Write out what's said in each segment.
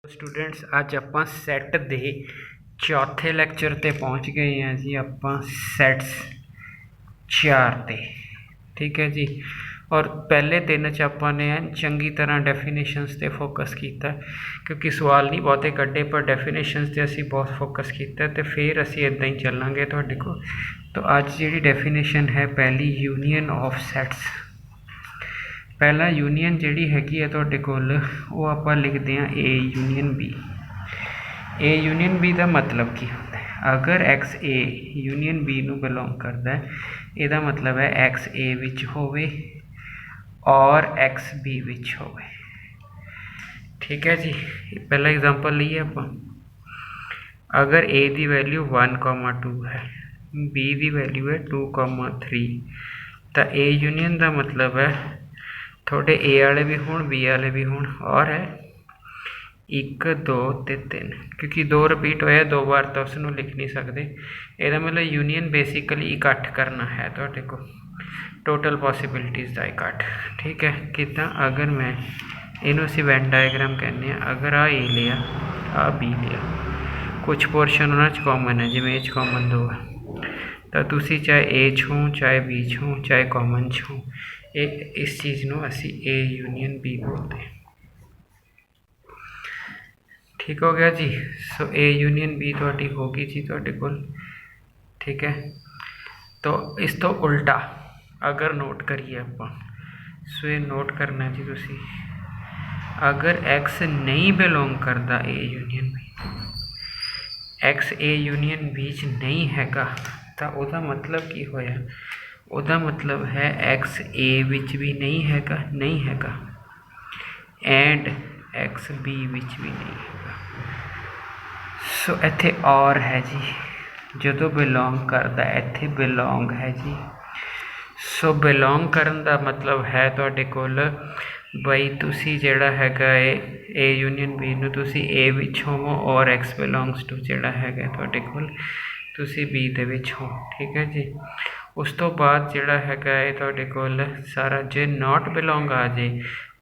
Students अज आप set के चौथे लैक्चर ते पहुँच गए हैं जी। आप सैट्स 4 ते ठीक है जी। और पहले दिन च आपने चंगी तरह डेफिनेशनस ते फोकस किया, क्योंकि सवाल नहीं बहुते कड्डे पर डेफिनेशनस ते असी बहुत फोकस किया, तो फिर असी इदा ही चलांगे तुहाडे कोल। तो अज जी डेफिनेशन है पहली यूनीयन ऑफ सैट्स। पहला यूनीयन जी हैगी है तुहाडे कोल वो आप लिखते हैं ए यूनीयन बी। ए यूनीयन बी का मतलब की होता है, अगर एक्स ए यूनीयन बी नू बिलोंग करता है, यदा मतलब है एक्स ए विच होवे और एक्स बी विच होवे। ठीक है जी। पहला एग्जांपल लीए आप, अगर ए की वैल्यू 1,2 है, बी की वैल्यू है 2,3, तो ए यूनीयन का मतलब है थोड़े ए वाले भी होण बी वाले भी होण और है 1 2 ते 3, क्योंकि 2 रिपीट होया 2 बार तो उसनू लिख नहीं सकते। यदा मतलब यूनीयन बेसिकली इकट्ठ करना है तुहाडे को, टोटल पॉसिबिलिटीज़ का इकट्ठ। ठीक है कितना, अगर मैं इनू असीं वेन डायग्राम कहने, अगर आ ए लिया आ बी लिया, कुछ पोर्शन उन्होंने कॉमन है, जिमें ए कॉमन 2 है, तो तुसी चाहे ए छो चाहे बी छो चाहे कॉमन छो, इस चीज़ को असी ए यूनीयन बी बोलते हैं। ठीक हो गया जी। सो ए यूनीयन बी थोड़ी होगी जी थोड़े कोल। ठीक है, तो इस तो उल्टा अगर नोट करिए आप, सो ये नोट करना जी तुसी, अगर एक्स नहीं बिलोंग करता ए यूनीयन बी, एक्स ए यूनीयन बी च नहीं हैगा, तो वह मतलब की होया, वह मतलब है एक्स ए विच भी नहीं हैगा एंड एक्स बी विच भी नहीं हैगा। सो इत्थे और है जी, जो बिलोंग करता इत्थे बिलोंग है जी। सो बिलोंग करन दा मतलब है तुहाडे कोल बई तुसी जिहड़ा हैगा ए यूनीयन बी नू तुसी ए विच होवो और एक्स बिलोंग्स टू जिहड़ा हैगा तुहाडे कोल तुसी बी दे विच हो। ठीक है जी। उस तो बाद जिहड़ा हैगा तुहाडे कोल सारा जे नॉट बिलोंग आ जाए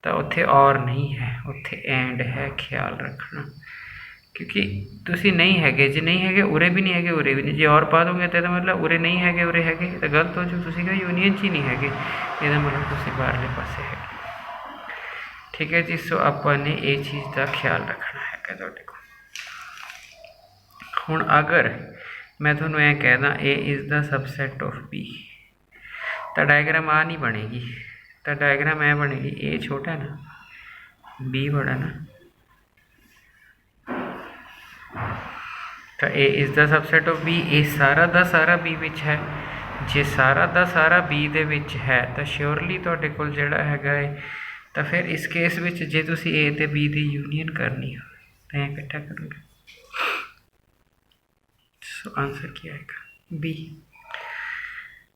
तो उत्थे और नहीं है, उत्थे एंड है, ख्याल रखना, क्योंकि तुसी नहीं हैगे, जे नहीं हैगे उरे भी नहीं हैगे उरे भी नहीं, जे और पा दोगे तो मतलब उरे नहीं हैगे उरे हैगे, तो गलत हो जो तुसी कहा यूनीयन च ही नहीं हैगे, ये मतलब तुसी बाहरले पासे हैगे। ठीक है जी। सो आपने ये चीज़ का ख्याल रखना है तुहाडे को। हुण अगर मैं थोनों ऐ कहदा A is the subset of B, तो डायग्राम आ नहीं बनेगी, तो डायग्राम ऐ बनेगी, ए छोटा है ना बी बड़ा ना, तो A is the subset of B, ए सारा दा सारा बी विच है, जे सारा दा सारा बी दे विच है तो श्योरली तुहाडे कोल जिहड़ा हैगा है, तो फिर इस केस विच जे तुसी ए ते बी दी यूनीयन करनी हो तो इकट्ठा करोगे। सो आंसर क्या आएगा बी।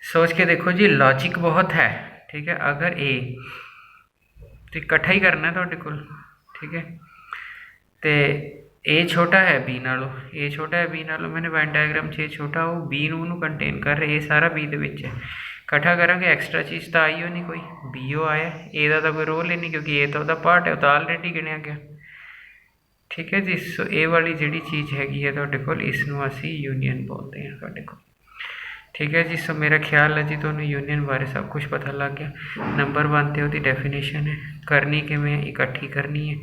सोच के देखो जी, लॉजिक बहुत है। ठीक है, अगर ए तो इकट्ठा ही करना है तुहाडे कोल। ठीक है, तो ए छोटा है बी नालों, ए छोटा है बी नालों, मैंने वेन डायग्राम से छोटा वो बी नू कंटेन कर रहे, ए सारा बी दे विच है, इकट्ठा करांगे एक्सट्रा चीज़ तो आई हो नहीं कोई, बी ओ आया, ए दा तो कोई रोल ही नहीं, क्योंकि ए तो वह पार्ट है, तो ऑलरेडी गिनिया गया। ठीक है जी। सो ए वाली जी चीज़ हैगी है तुहाडे कोल, इसनू असी यूनीयन बोलते हैं तुहाडे कोल। ठीक है जी। सो मेरा ख्याल है जी तुहानू यूनीयन बारे सब कुछ पता लग गया। नंबर 1 ते उसकी डेफिनेशन है, करनी किवें, इकट्ठी करनी है,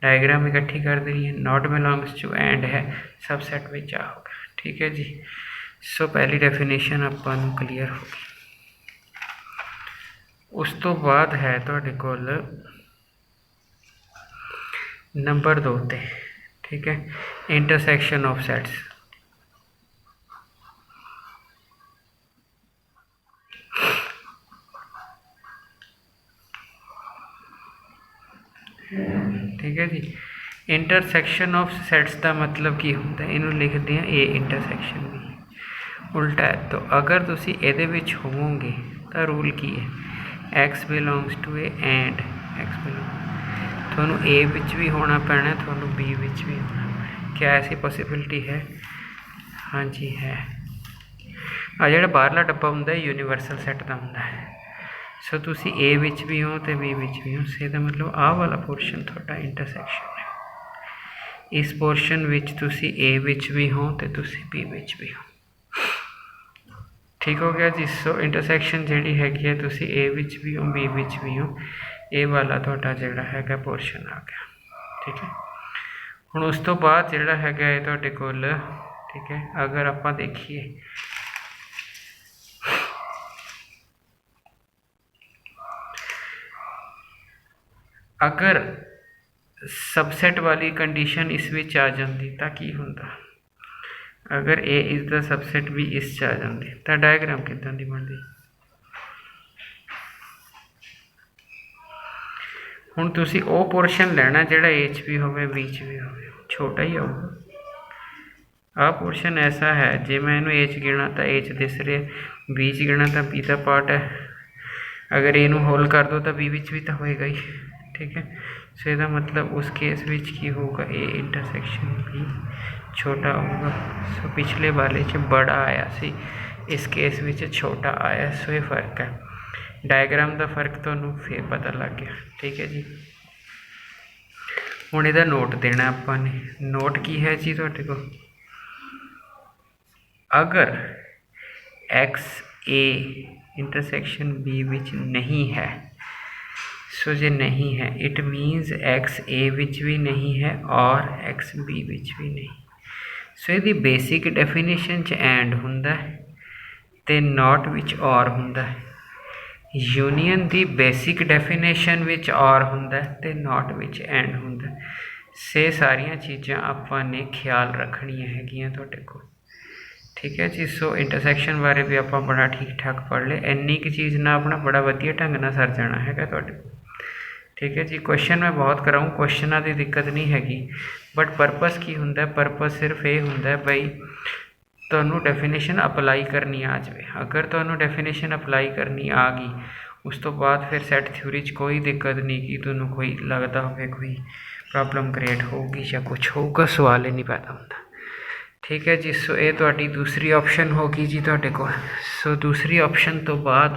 डायग्राम इकट्ठी कर देनी है, नॉट बिलोंग्स टू एंड है, सबसैट विच आ होगा। ठीक है जी। सो पहली डेफिनेशन आपां क्लीयर हो गई। उस तो बाद है तुहाडे कोल नंबर 2 ते। ठीक है, इंटरसैक्शन ऑफ सैट्स। ठीक है जी। इंटरसैक्शन ऑफ सैट्स का मतलब की होंदा है, इनू लिखते हैं ए इंटरसैक्शन भी उल्टा है। तो अगर तुसी एदे विच होवोगे तो रूल की है, x belongs to A and x belong, थोनू ए विच भी होना पैना, थोनू बी विच भी होना पैना। क्या ऐसी पॉसिबिलिटी है? हाँ जी है। आ जिहड़ा बाहरला डब्बा हुंदा है यूनीवर्सल सैट का हुंदा है। सो तुसी ए विच भी हो तो बी विच भी हो, से दा मतलब आ वाला पोर्शन थोड़ा इंटरसैक्शन है। इस पोर्शन विच तुसी ए विच भी हो तो तुसी बी विच भी हो। ठीक हो गया जी। सो इंटरसैक्शन जिहड़ी हैगी है तुसी ए विच भी हो बी विच भी हो, ये वाला तुहाडा जिहड़ा हैगा पोर्शन आ गया। ठीक है, हुण उस तो बाद जिहड़ा हैगा है तुहाडे कोल, ठीक है, अगर आपां देखिए अगर सबसैट वाली कंडीशन इस विच आ जाती तो की हुंदा, अगर ए इज द सबसैट भी इस च आ जाती तो डायग्राम किदां दी बनदी। हुण तुसी ओ पोर्शन लेना जिहड़ा ए च भी होवे बी च भी होवे, छोटा ही आऊगा। आ पोर्शन ऐसा है जे मैं इनू ए च गिना तो ए च दिस रहा, बी च गिना तो बी का पार्ट है, अगर ए नू होल कर दो तो बी विच भी तो होएगा ही। ठीक है, सो इसका मतलब उस केस विच की होगा, ए इंटरसैक्शन भी छोटा होगा। सो पिछले वाले च बड़ा आया सी, इस केस विच छोटा आया, सो ये फर्क है। डायग्राम का फर्क तो फिर पता लग गया। ठीक है जी, हुण इहदा नोट देना आपां ने। नोट की है जी तुहाडे कोल, अगर एक्स ए इंटरसैक्शन बी विच नहीं है, सो जे नहीं है इट मीनस एक्स ए विच भी नहीं है और एक्स बी विच भी नहीं। सो यदि बेसिक डेफिनेशन च एंड हुंदा है ते नॉट विच और हुंदा है, union the basic definition which और हुंदा है ते नॉट विच एंड हुंदा है। से सारियां चीज़ां आपां ने ख्याल रखनियां हैगियां तुहाडे कोल। ठीक है जी। सो इंटरसैक्शन बारे भी आप बड़ा ठीक ठाक पढ़ ले, इन्नी की चीज़ ना अपना बड़ा वधिया ढंग नाल सर जाना है तुहाडे कोल। ठीक है जी, क्वेश्चन मैं बहुत कराऊँ, क्वेश्चनों की दिक्कत नहीं हैगी, बट परपस की हुंदा, परपस सिर्फ ये हुंदा बई तुहानूं डेफिनेशन अपलाई करनी आ जाए। अगर तुहानूं डेफिनेशन अपलाई करनी आ गई, उस तो बाद फिर सैट थ्योरी च कोई दिक्कत नहीं कि तुहानूं कोई लगता हो कोई प्रॉब्लम क्रिएट होगी या कुछ होगा, सवाल ही नहीं पैदा होता। ठीक है जी। सो ये तुहाडी दूसरी ऑप्शन होगी जी तुहाडे कोल। सो दूसरी ऑप्शन तो बाद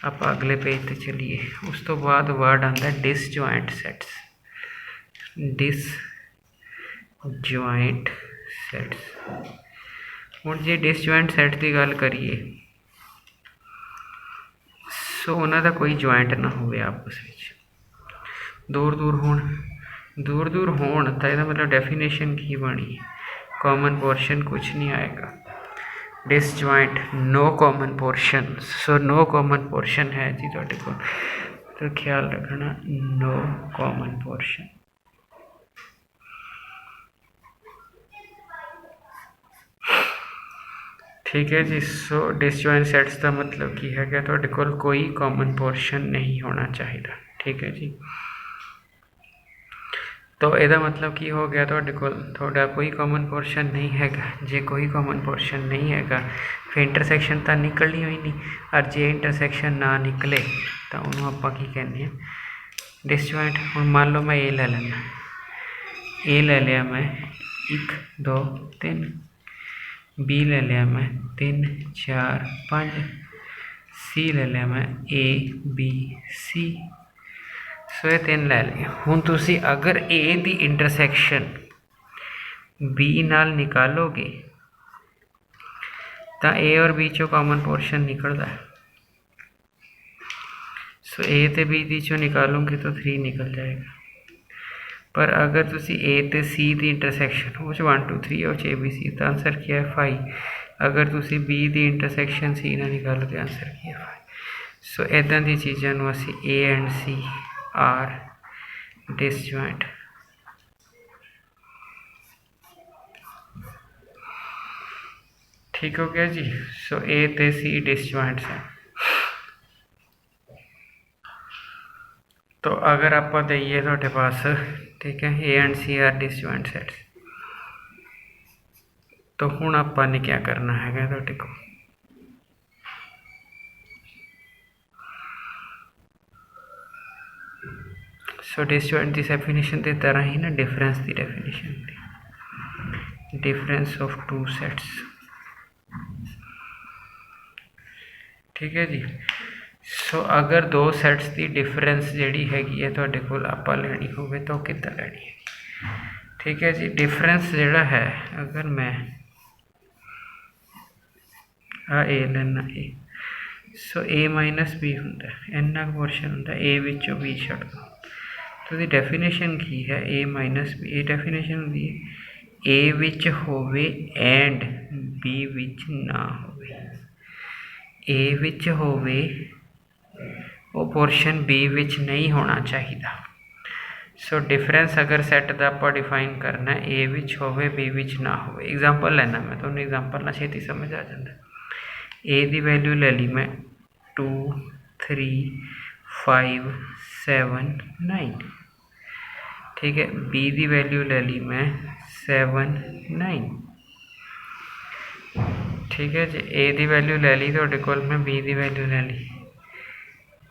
आप अगले पेज पर चलिए। उस तो बाद वर्ड आता है डिसजॉइंट सैट्स। डिसजॉइंट सैट्स, हुण जे डिसजॉइंट सैट की गल करिए, सो उन्हां दा कोई जॉइंट ना होवे आपस में, दूर दूर होण तो इसका मतलब डेफिनेशन की बनी, कॉमन पोर्शन कुछ नहीं आएगा। Disjoint no common portion, so no common portion है जी तुहाडे कोल, तो ख्याल रखना नो कॉमन पोर्शन। ठीक है जी। सो डिसजॉइंट सैट्स का मतलब की है तुहाडे कोल कोई कॉमन पोर्शन नहीं होना चाहिए। ठीक है जी, तो यदा मतलब की हो गया तुहाडे कोल थोड़ा कोई कॉमन पोर्शन नहीं हैगा। जे कोई कॉमन पोर्शन नहीं हैगा फिर इंटरसैक्शन तो निकलनी हुई नहीं, और जे इंटरसैक्शन ना निकले तो उन्होंने आपां की कहने हैं डिसजॉइंट। हुण मान लो मैं ए ले लेना, ए ले लिया मैं 1 2 3, बी ले लिया मैं 3 4 5, सी ले लिया मैं ए बी सी, सो ये 3 ले लिया। हुण तुसी अगर ए दी इंटरसैक्शन बी नाल निकालोगे तो ए और बी चो कॉमन पोर्शन निकलता है। सो ए ते बी दी चो निकालोगे तो 3 निकल जाएगा। पर अगर तुसी ए ते सी दी इंटरसैक्शन वो 1 2 3 और ए बी सी, तो आंसर क्या है 5। अगर तुसी बी दी इंटरसैक्शन सी ना निकालो तो आंसर क्या है 5। सो इदां दी चीज़ां नूं असीं A and C are disjoint. ठीक हो गया जी। सो ए ते सी डिसजॉइंट्स हैं। तो अगर आप दईए थोड़े पास, ठीक है, A and C are disjoint sets, तो हुण आपां ने क्या करना है तुहाडे को, सो डिसजॉइंट की डेफिनेशन की तरह ही ना डिफरेंस की डेफिनेशन, डिफरेंस ऑफ 2 सैट्स। ठीक है जी। सो अगर 2 सैट्स की डिफरेंस जिहड़ी हैगी है तुहाडे कोल आपां लैनी होवे तो किद्दां लैनी है। ठीक है जी। डिफरेंस जोड़ा है अगर मैं आ ए लेना ए, सो ए माइनस बी होंगे इन्ना पोर्शन होंगे ए विचों बी छड़ दो। तो दी डेफिनेशन की है ए माइनस बी, ए डेफिनेशन होंगी है ए विच होवे एंड बी विच ना होवे। ए विच होवे वो पोर्शन बी विच नहीं होना चाहिए। सो डिफरेंस अगर सैट का आप डिफाइन करना ए विच होवे बी विच ना होवे। एग्जाम्पल लेना मैं तो एग्जाम्पल ना छेती समझ आ जाता। ए की वैल्यू ले ली मैं 2 3 5 7 9, ठीक है। बी की वैल्यू ले ली मैं 7 9, ठीक है जी। ए की वैल्यू ले ली तो कोल मैं बी की वैल्यू ले ली,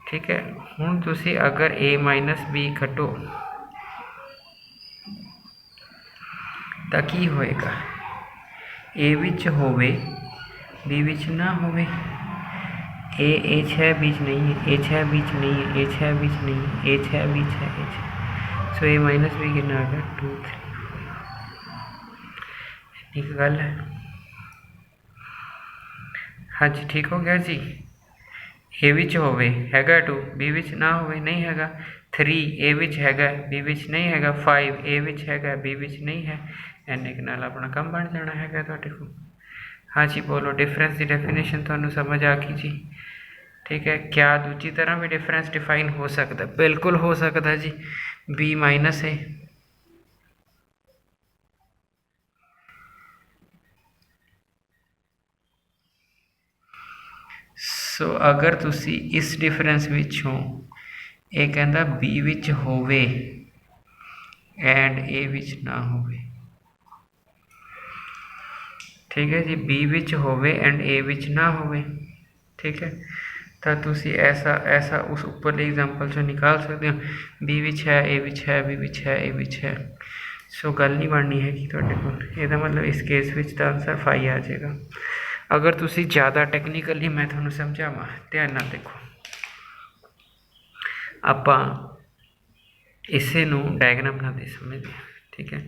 ठीक है। हुण तुसी अगर ए माइनस बी कटो तो की होएगा, ए विच होवे बी विच ना होवे। ए 6 बीच नहीं है, ए 6 बीच नहीं है, ए 6 बीच नहीं है, ए 6 बीच है, ए 6। सो ए माइनस बी कितना आ गया 2 3 5। एक गल है, हाँ जी ठीक हो गया जी। ए विच होवे हैगा 2 बी विच ना होवे नहीं हैगा, 3 ए विच हैगा बी विच नहीं हैगा, 5 ए विच हैगा बी विच नहीं है। इन्ने के नाल अपना काम बन जाना हैगा तुहाडे कोल। हाँ जी बोलो, डिफरेंस की डेफिनेशन तुहानू समझ आ गई जी, ठीक है। क्या दूजी तरह भी डिफरेंस डिफाइन हो सकता? बिल्कुल हो सकता जी। बी माइनस है, सो अगर तुसी इस डिफरेंस विचों ये कहता बी विच होवे एंड ए विच ना होवे, ठीक है जी। बी विच होवे एंड ए विच ना होवे, ठीक है। तो तुसी ऐसा ऐसा उस ऊपर एग्जाम्पल चो निकाल सकते हो। बी विच है ए विच है बी विच है ए विच है। सो गल नहीं बननी है कि तुहाडे कोल इहदा मतलब इस केस विच दा आंसर 5 आ जाएगा। अगर तुसी ज़्यादा टेक्निकली मैं तुहानू समझावां ध्यान नाल देखो, आपां इसे नू डायग्राम बनाते समझते हैं, ठीक है।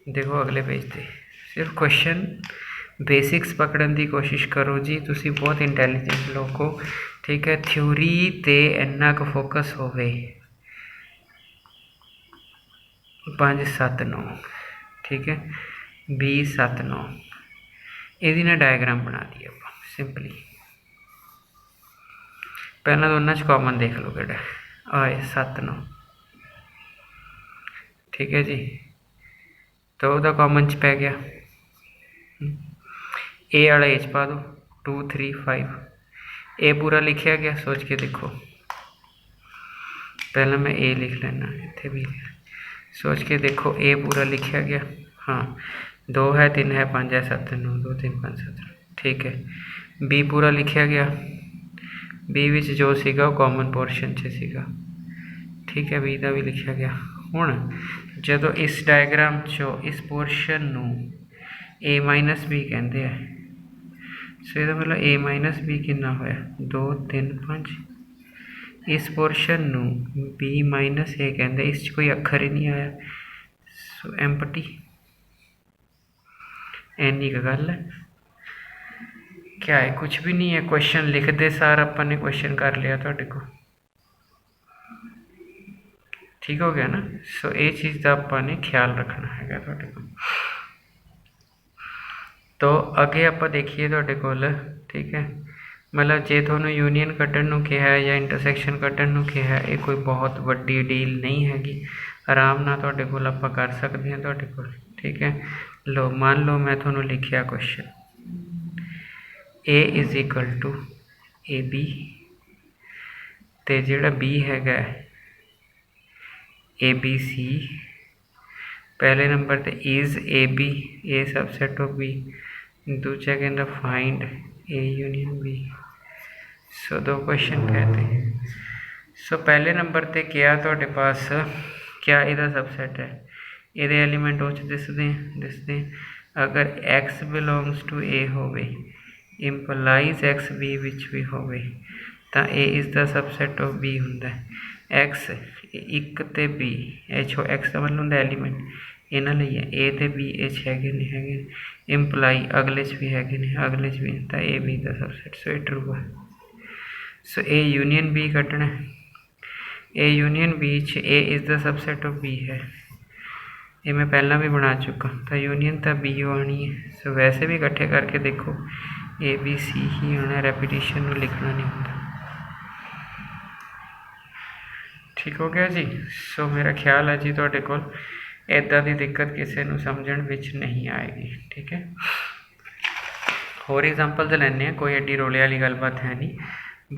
देखो अगले पेज पे सिर्फ क्वेश्चन बेसिक्स पकड़न की कोशिश करो जी। तुसी बहुत इंटैलीजेंट लोग हो, ठीक है। थ्योरी ते इन्ना क फोकस होवे 5 7 9, ठीक है। 20 7 9 यदि ना डायग्राम बना दी आप सिंपली। पहला दोनों कॉमन देख लो कि आए 7 9, ठीक है जी। तो वह कॉमन च पै गया, ए वाला ए च पा दो 2 3 5। ए पूरा लिखा गया, सोच के देखो। पहला मैं ए लिख लेना, इतने भी सोच के देखो ए पूरा लिखा गया। हाँ 2 है 3 है 5 है 7 9 2 3 5 7, ठीक है। बी पूरा लिखा गया, बी विच जो सीगा कॉमन पोर्शन च सीगा, ठीक है। बी का भी लिखा गया। हुण जदों इस डायग्राम चो इस पोर्शन नू ए माइनस बी कहते हैं, सो ये मतलब ए माइनस बी कितना होया 2 3 5। इस पोर्शन नू बी माइनस ए कहते, इस कोई अखर ही नहीं आया, सो एम्पटी। इन्नी क गल है, क्या है कुछ भी नहीं है। क्वेश्चन लिखते सार अपन ने क्वेश्चन कर लिया तुहाडे को, ठीक हो गया ना। सो ये चीज़ का अपन ने ख्याल रखना है तुहाडे को। तो अगे आप देखिए तुहाडे कोल, ठीक है। मतलब जे तुहानू यूनीयन कड्ढण नू कहा या इंटरसैक्शन कड्ढण नू कहा, ये कोई बहुत वड्डी डील नहीं हैगी, आराम नाल तुहाडे कोल आपां कर सकते हैं तुहाडे कोल, ठीक है। लो मान लो मैं तुहानू लिखिया question A is equal to A B, तो जिहड़ा बी हैगा ए बी सी, पहले नंबर ते is A B a subset of B, दूजा कहता find A union B. So 2 क्वेश्चन कहते हैं। सो पहले नंबर ते क्या तुहाडे पास क्या इहदा सबसैट है, इहदे एलीमेंट उस दिसदे अगर x बिलोंग्स टू ए होवे इंपलाइज x बी विच भी होवे तो A is the subset of B हुंदा है। x 1 ते बी एच एक्स का मतलब होंदा एलीमेंट, ਇਹਨਾਂ ਲਈ ਹੈ ए ਤੇ B ਇਹ 'ਚ ਹੈਗੇ ਨੇ ਇੰਪਲਾਈ ਅਗਲੇ 'ਚ ਵੀ ਹੈਗੇ ਨੇ ਅਗਲੇ 'ਚ ਵੀ ਤਾਂ A B ਦਾ ਸਬਸੈਟ ਸੋ ਇਹ ਟਰੂ ਹੈ। ਸੋ A ਯੂਨੀਅਨ B ਕੱਢਣਾ A ਯੂਨੀਅਨ B 'ਚ A is the subset of B है ये मैं पहला भी बना चुका तो यूनियन तो B आनी है। सो वैसे भी इकट्ठे करके देखो A B C ही आना रेपीटिशन में लिखना नहीं होता। ठीक हो गया जी। सो मेरा ख्याल है जी तुहाडे कोल इदां दी दिक्कत किसी नूं समझण विच नहीं आएगी। ठीक है होर एग्जाम्पल्स लैने कोई एड्डी रोले वाली गलबात है नहीं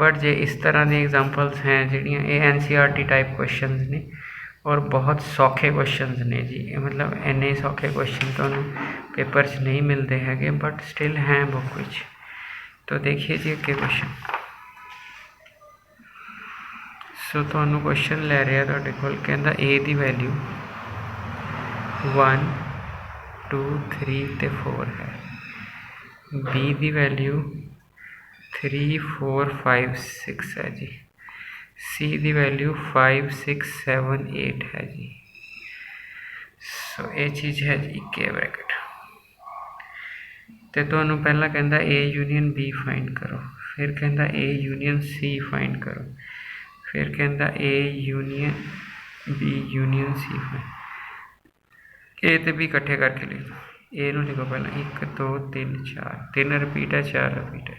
बट जे इस तरह दी एग्जाम्पल्स हैं जिहड़ियां ये NCERT टाइप क्वेश्चनस ने और बहुत सौखे क्वेश्चन ने जी मतलब इन्ने सौखे क्वेश्चन तो पेपर च नहीं मिलते हैं बट स्टिल हैं बुक विच। तो देखिए जी अगे क्वेश्चन सो तो क्वेश्चन लै रहा तुहाडे कोल कहंदा A की वैल्यू 1 2 3 ते 4 है B की वैल्यू 3 4 5 6 है जी C की वैल्यू 5 6 7 8 है जी। सो ये चीज़ है जी के ब्रैकेट तो तुहानू पहला कहता A यूनियन B फाइंड करो फिर कहता A यूनियन C फाइंड करो फिर कहता A union B union C find A तो B इकट्ठे करके लिख दो A नू लिखो पहला 1 2 3 4 3 रिपीट है 4 रिपीट है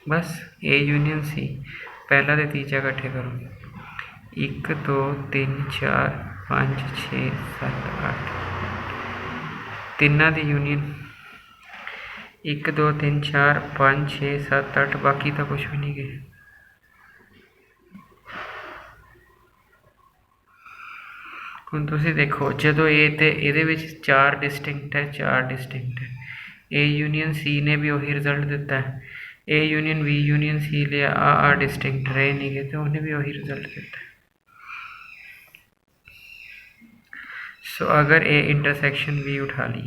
बस A यूनियन C पहला तो तीजा इकट्ठे करो 1 2 3 4 5 6 7 8 तिना की यूनियन 1 2 3 4 5 6 7 8 बाकी तो कुछ भी नहीं गए। हुण तुसीं देखो जो ए तो ये 4 डिस्टिंक्ट है A यूनियन C ने भी वही रिजल्ट दिता है A union B union C लिया आ डिस्टिंक्ट रहे नहीं गए तो उन्हें भी वही रिजल्ट देता है। सो अगर A इंटरसेक्शन B उठा ली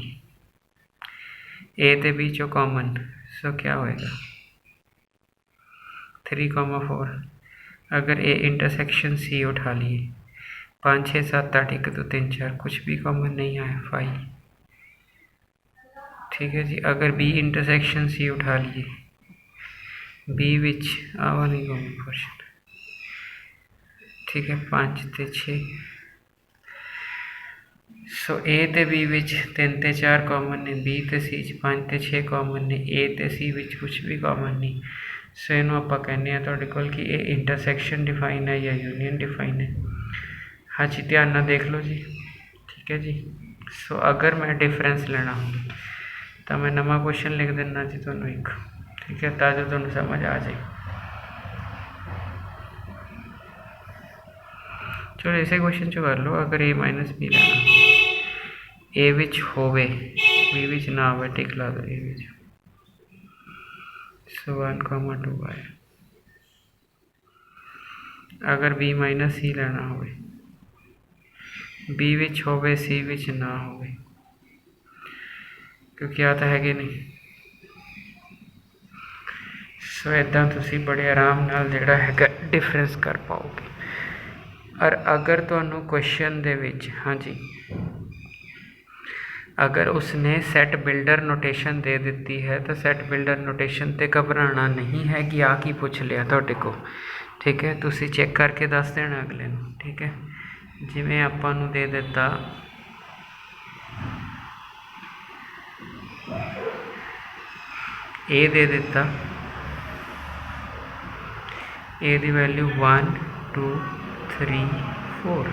A ते B चो कॉमन सो क्या होएगा 3,4 अगर A इंटरसेक्शन C उठा लिए 5 6 7 8 1 2 3 4 कुछ भी कॉमन नहीं आया 5। ठीक है जी अगर B इंटरसेक्शन C उठा लिए बी विच आवा नहीं कॉमन क्वेश्चन। ठीक है 5 ते 6 सो A ते B विच 3 ते 4 कॉमन ने B ते C 5 ते 6 कॉमन ने A ते C विच कुछ भी कॉमन नहीं। सो इनू आपां कहने तुहाडे कोल कि ये इंटरसेक्शन डिफाइन है या यूनियन डिफाइन है। हाँ जी ध्यान नाल देख लो जी। ठीक है जी। सो अगर मैं डिफरेंस लेना हो तो मैं नवा क्वेश्चन लिख देना जी तुहानू एक ठीक है ताकि तुहानू समझ आ जाए। चलो इसे क्वेश्चन चो कर लो अगर A माइनस B लेना A विच होवे B विच ना होवे टिक ला दो A विच सो 1,2 आया। अगर B माइनस C लेना होवे B विच होवे C विच ना होवे क्योंकि आ तो है नहीं। सो इदा तुसी बड़े आराम नाल जिहड़ा है डिफरेंस कर पाओगे। और अगर तुहानू क्वेश्चन दे विच हाँ जी अगर उसने सैट बिल्डर नोटेशन दे दी है तो सैट बिल्डर नोटेशन ते घबराना नहीं है कि आ की पूछ लिया तुहाडे को। ठीक है तुसी चेक करके दस देना अगले नू। ठीक है जिवें आपां नू दे दिता A दे दिता A की वैल्यू 1 2 3 4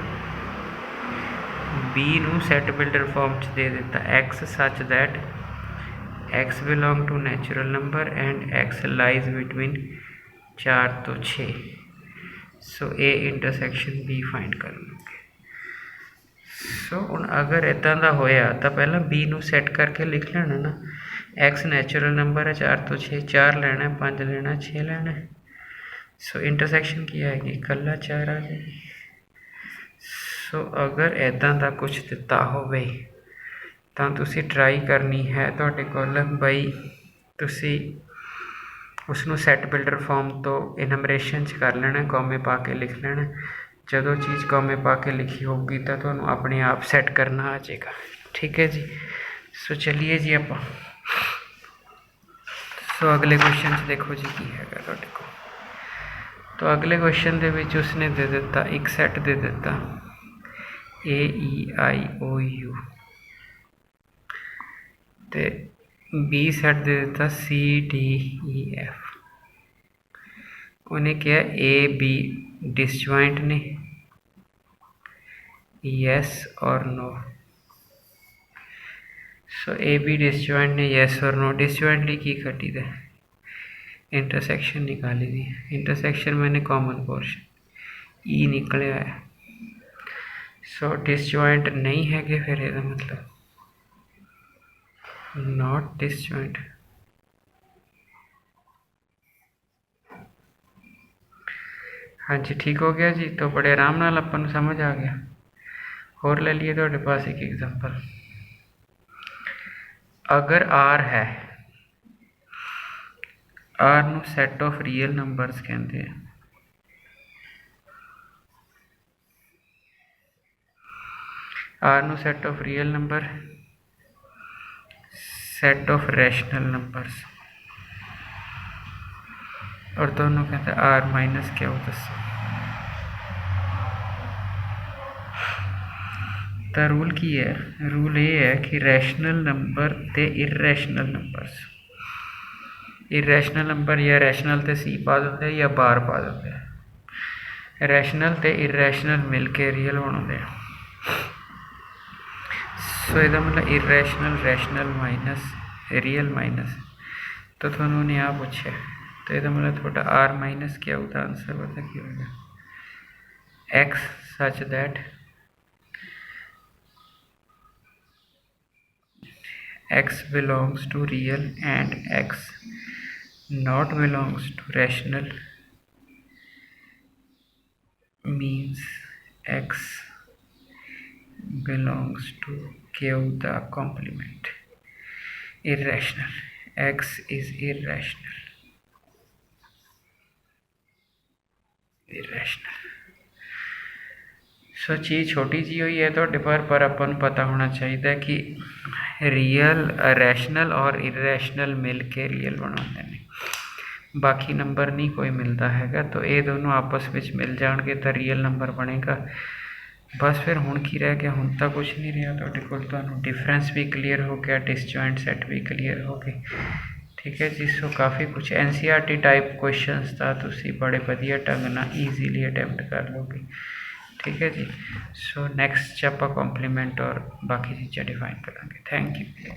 B नू सैट बिल्डर फॉर्म च दे दिता X such that X belong to natural number and X lies between 4 to 6। So A intersection B find कर लूँगे। सो हुण अगर इदा का होया तो पहला B नू सैट करके लिख लेना ना X नैचुरल नंबर है 4 तो 6 4 लेना है 5 लेना 6 लेना है। सो इंटरसैक्शन की आएगी कला 4 आ जाएगी। सो अगर इदा का कुछ दिता होवे तो तुसी ट्राई करनी है तुहाडे कोल बई तुसी उसनू सैट बिल्डर फॉर्म तो इनमरेशन च कर लेना कॉमे पा के लिख लेना ਜਦੋਂ ਚੀਜ਼ ਕੌਮੇ ਪਾ ਕੇ ਲਿਖੀ ਹੋਊਗੀ ਤਾਂ ਤੁਹਾਨੂੰ ਆਪਣੇ ਆਪ ਸੈੱਟ ਕਰਨਾ ਆ ਜਾਏਗਾ। ਠੀਕ ਹੈ ਜੀ। ਸੋ ਚਲਿਏ ਜੀ ਆਪਾਂ ਸੋ ਅਗਲੇ ਕੁਐਸਚਨ 'ਚ ਦੇਖੋ ਜੀ ਕੀ ਹੈਗਾ ਤੁਹਾਡੇ ਕੋਲ। तो अगले क्वेश्चन ਦੇ ਵਿੱਚ ਉਸਨੇ ਦੇ ਦਿੱਤਾ ਇੱਕ ਸੈੱਟ ਦੇ ਦਿੱਤਾ AEIOU ਤੇ B ਸੈੱਟ ਦੇ ਦਿੱਤਾ CDEF। ਉਹਨੇ ਕਿਹਾ AB डिसजॉइंट ने, yes और no। सो AB डिसजॉइंट ने yes और no। डिसजॉइंट ਲਈ ਕੀ ਕੱਢੀਦਾ इंटरसेक्शन निकाली दी। इंटरसेक्शन मैंने कॉमन पोर्शन ई निकलिया है। सो डिसजॉइंट नहीं है कि फिर ये मतलब नॉट डिसजॉइंट। हाँ जी ठीक हो गया जी। तो बड़े आराम नाल अपन नूं समझ आ गया। होर ले लिए तुहाडे पास एक एग्जांपल। अगर आर है, आर नू सैट ऑफ रियल नंबर्स कहते हैं। आर नू set of real number, set of rational numbers और दोनों कहते हैं आर माइनस क्या हो दसो। तो रूल की है, रूल ये है कि रैशनल नंबर ते इरैशनल नंबर्स, इरैशनल नंबर या रैशनल ते सी पा देंगे या बार पा देंगे। रैशनल ते इरैशनल मिल के रियल होने। सो इसका मतलब irrational rational minus real minus. तो थोड़ा उन्हें आ पूछे तो इसका मतलब थोड़ा आर माइनस क्या होता आंसर पता क्या होगा x such that x belongs to real and x not belongs to rational means x belongs to Q the complement irrational, x is irrational, irrational। सो चीज़ छोटी जी हुई है तो पर अपन पता होना चाहिए कि रियल रैशनल और इरैशनल मिल के रियल बनाते हैं, बाकी नंबर नहीं कोई मिलता हैगा। तो ये दोनों आपस में मिल जाएंगे तो रियल नंबर बनेगा। बस फिर हुण की रह गया, हुण तो कुछ नहीं रहा तुहाडे कोल। तुहानूं डिफरेंस भी क्लीयर हो गया, डिसजॉइंट सैट भी क्लीयर हो गए। ठीक है जी। सो काफ़ी कुछ NCERT टाइप क्वेश्चनस था तुसीं बड़े वधिया ढंग नाल ईजीली अटैम्प्ट कर लोगे। ठीक है जी। सो नैक्सट च आपां कॉम्प्लीमेंट और बाकी चीज़ां डिफाइन करांगे। Thank you.